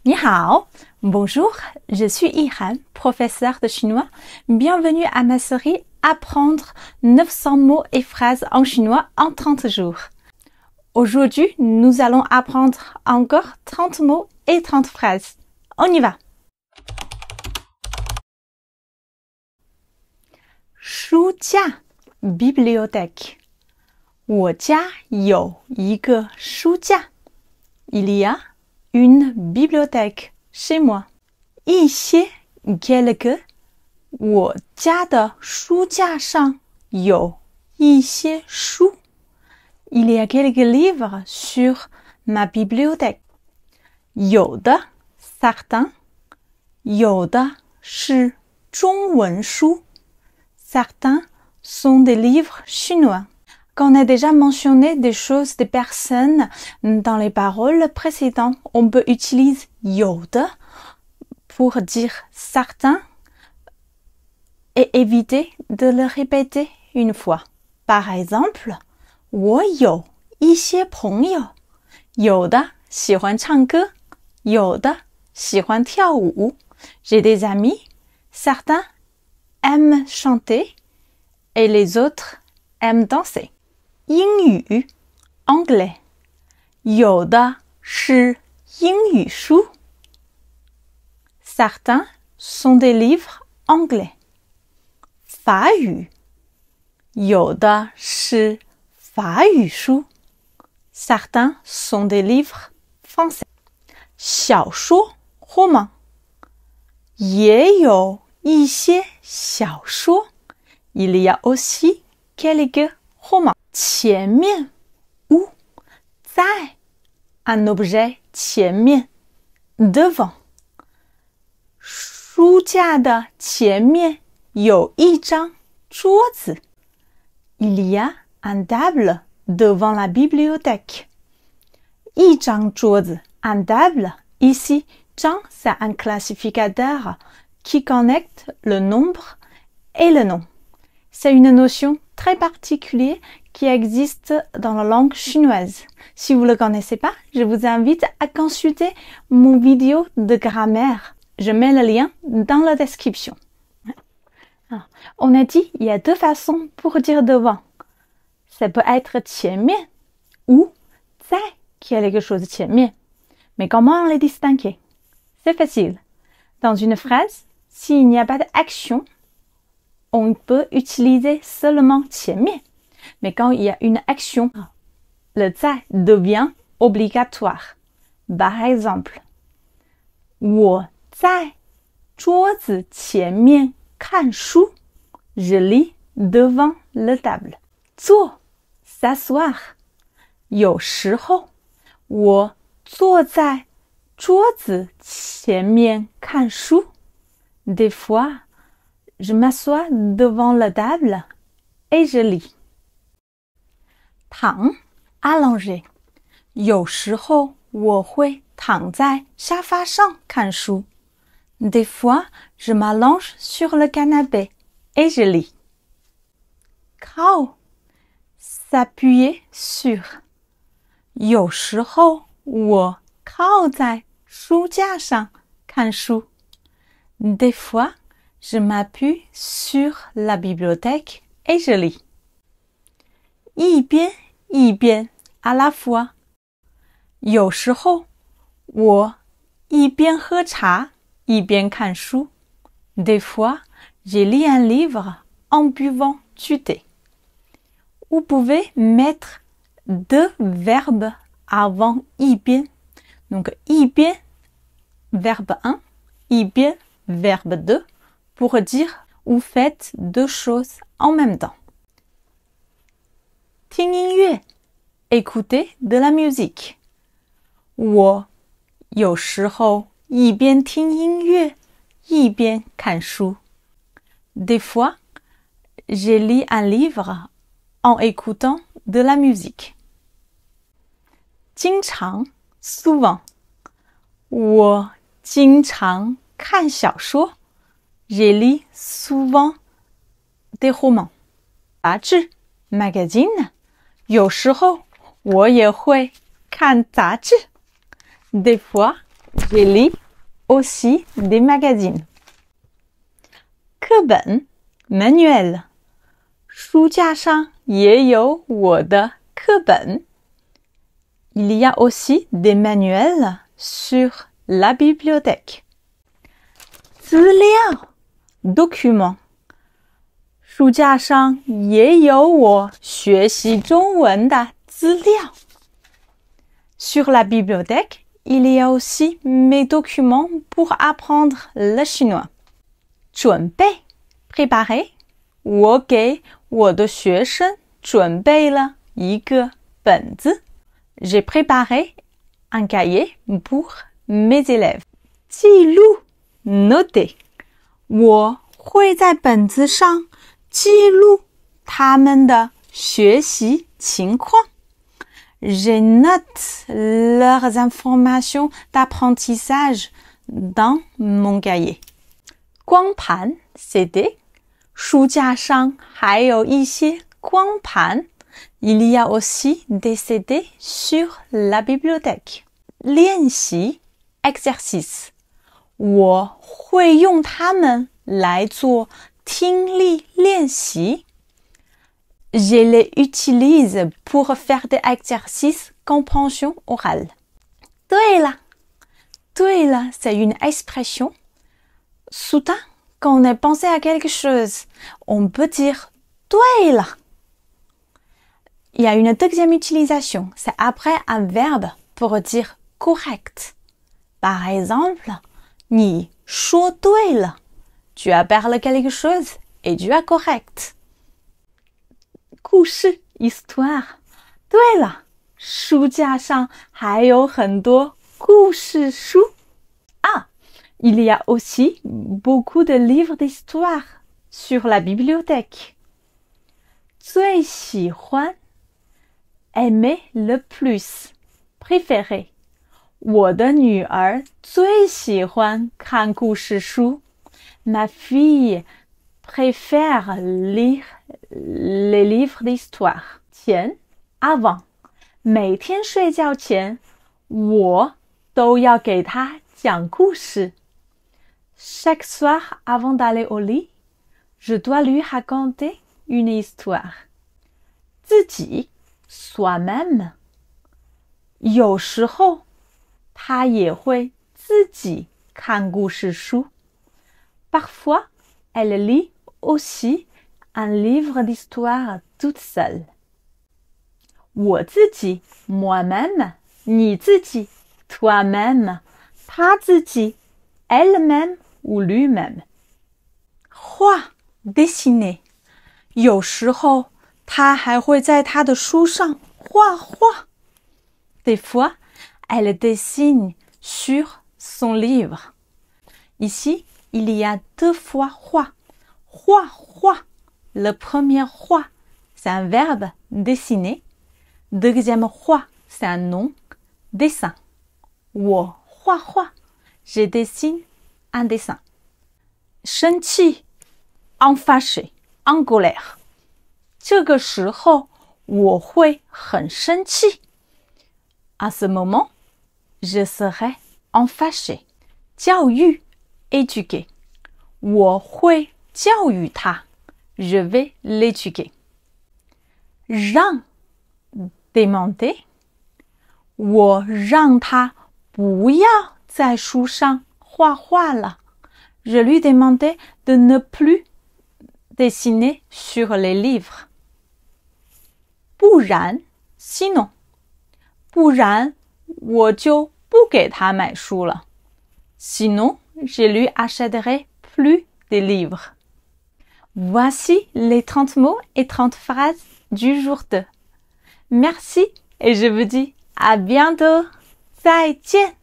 你好, bonjour, je suis Ihan, professeur de chinois. Bienvenue à ma série Apprendre 900 mots et phrases en chinois en 30 jours. Aujourd'hui, nous allons apprendre encore 30 mots et 30 phrases. On y va! 书架 bibliothèque 我家有一个书架 Il y a une bibliothèque chez moi. 一些 quelques 我家的书架上有一些书 Il y a quelques livres sur ma bibliothèque. 有的 certains 有的是中文书 Certains sont des livres chinois. Quand on a déjà mentionné des choses, des personnes dans les paroles précédentes, on peut utiliser 有的 pour dire certains et éviter de le répéter une fois. Par exemple, 我有一些朋友，有的喜欢唱歌，有的喜欢跳舞。J'ai des amis, certains aiment chanter et les autres aiment danser. 英语 anglais 有的是英语书 Certains sont des livres anglais. 法语有的是法语书 Certains sont des livres français. 小说 roman 也有一些小说 Il y a aussi quelques romans. 前面 ou 在 un objet 前面 devant. 书架的前面有一张桌子 Il y a un table devant la bibliothèque. 一张桌子 un table. Ici, 张 c'est un classificateur qui connecte le nombre et le nom. C'est une notion très particulière qui existe dans la langue chinoise. Si vous ne le connaissez pas, je vous invite à consulter mon vidéo de grammaire. Je mets le lien dans la description. Alors, on a dit il y a deux façons pour dire devant. Ça peut être 前面 ou 在 quelque chose 前面. Mais comment les distinguer? C'est facile. Dans une phrase, s'il n'y a pas d'action, on peut utiliser seulement 前面. Mais quand il y a une action, le 在 devient obligatoire. Par exemple, 我在桌子前面看书 Je lis devant le table. 坐 s'asseoir. 有时候我坐在桌子前面看书 Des fois, je m'assois devant la table et je lis. 躺 allongé. 有时候我会躺在沙发上看书 Des fois, je m'allonge sur le canapé et je lis. 靠 s'appuyer sur. 有时候我靠在书架上看书 Des fois, je m'appuie sur la bibliothèque et je lis. 一边一边 à la fois. 有时候我一边喝茶一边看书 Des fois, je lis un livre en buvant du thé. Vous pouvez mettre deux verbes avant 一边. Donc, 一边 verbe 1, 一边 verbe 2 pour dire vous faites deux choses en même temps. 听音乐 écouter de la musique. 我有时候一边听音乐一边看书 Des fois, je lis un livre en écoutant de la musique. 经常 souvent. 我经常看小说 Je lis souvent des romans. 杂志 magazine. 有时候我也会看杂志 Des fois, Je lis aussi des magazines. 课本 manuel 书架上也有我的课本 Il y a aussi des manuels sur la bibliothèque. 资料 document 书架上也有我学习中文的资料 Sur la bibliothèque, il y a aussi mes documents pour apprendre le chinois. 准备 préparer 我给我的学生准备了一个本子 J'ai préparé un cahier pour mes élèves. 记录 noter 我会在本子上记录他们的学习情况 Je note leurs informations d'apprentissage dans mon cahier. 光盘 CD 书架上还有一些光盘 Il y a aussi des CD sur la bibliothèque. 练习 exercice 我会用它们来做听力练习 Je les utilise pour faire des exercices compréhension orale. 对了 c'est une expression. Soudain, quand on est pensé à quelque chose, on peut dire 对了 Il y a une deuxième utilisation, c'est après un verbe pour dire correct. Par exemple, 你说对了 Tu as parlé quelque chose et tu as correct. 故事 histoire. 对了，书架上还有很多故事书。Ah, il y a aussi beaucoup de livres d'histoire sur la bibliothèque. 最喜欢 aimer le plus, préféré. 我的女儿最喜欢看故事书。Ma fille préfère lire les livres d'histoire. 前 avant 每天睡觉前我都要给她讲故事 Chaque soir avant d'aller au lit, je dois lui raconter une histoire. 自己 soi-même 有时候她也会自己看故事书 Parfois, elle lit aussi un livre d'histoire toute seule. 我自己 moi-même, 你自己 toi-même, 他自己 elle-même ou lui-même. 画 dessiner. 有时候他还会在他的书上画画 Des fois, elle dessine sur son livre. Ici, il y a deux fois 画 画 Le premier 画 c'est un verbe dessiner. Deuxième 画 c'est un nom dessin. 我画画 Je dessine un dessin. 生气 en fâché, en colère. 这个时候我会很生气 À ce moment, je serai en fâché. 教育 éduquer. 我会教育他 Je vais l'éduquer. 让 demander. 我让他不要在书上画画了 Je lui demandais de ne plus dessiner sur les livres. 不然 sinon. 不然我就不给他买书了 Sinon, je lui achèterai plus de livres. Voici les 30 mots et 30 phrases du jour 2. Merci et je vous dis à bientôt. 再见